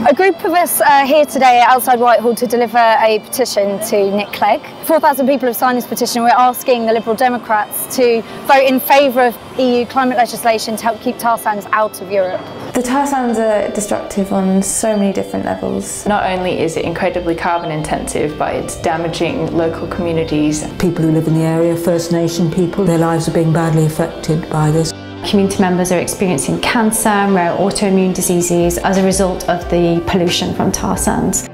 A group of us are here today outside Whitehall to deliver a petition to Nick Clegg. 4,000 people have signed this petition. We're asking the Liberal Democrats to vote in favour of EU climate legislation to help keep tar sands out of Europe. The tar sands are destructive on so many different levels. Not only is it incredibly carbon intensive, but it's damaging local communities. People who live in the area, First Nation people, their lives are being badly affected by this. Community members are experiencing cancer and rare autoimmune diseases as a result of the pollution from tar sands.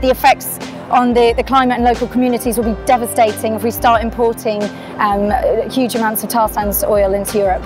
The effects on the climate and local communities will be devastating if we start importing huge amounts of tar sands oil into Europe.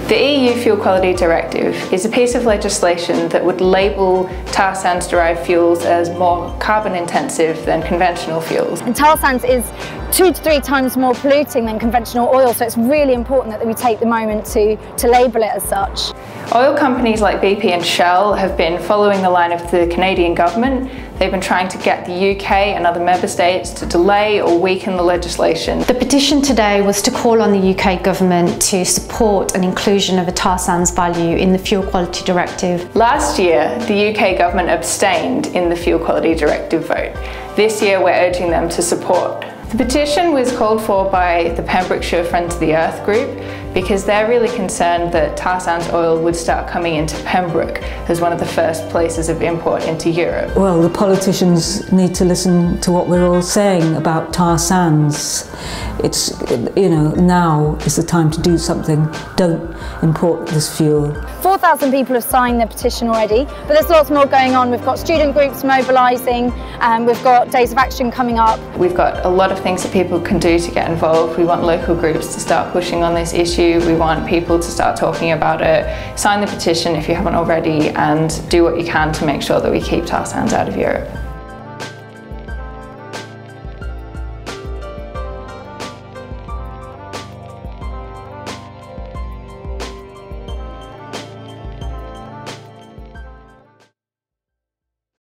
The EU Fuel Quality Directive is a piece of legislation that would label tar sands derived fuels as more carbon intensive than conventional fuels. And tar sands is 2 to 3 times more polluting than conventional oil, so it's really important that we take the moment to label it as such. Oil companies like BP and Shell have been following the line of the Canadian government. They've been trying to get the UK and other member states to delay or weaken the legislation. The petition today was to call on the UK government to support an inclusion of a tar sands value in the Fuel Quality Directive. Last year, the UK government abstained in the Fuel Quality Directive vote. This year, we're urging them to support. The petition was called for by the Pembrokeshire Friends of the Earth group because they're really concerned that tar sands oil would start coming into Pembroke as one of the first places of import into Europe. Well, the politicians need to listen to what we're all saying about tar sands. It's, you know, now is the time to do something. Don't import this fuel. 4,000 people have signed the petition already, but there's lots more going on. We've got student groups mobilising, we've got days of action coming up. We've got a lot of things that people can do to get involved. We want local groups to start pushing on this issue. We want people to start talking about it. Sign the petition if you haven't already and do what you can to make sure that we keep tar sands out of Europe.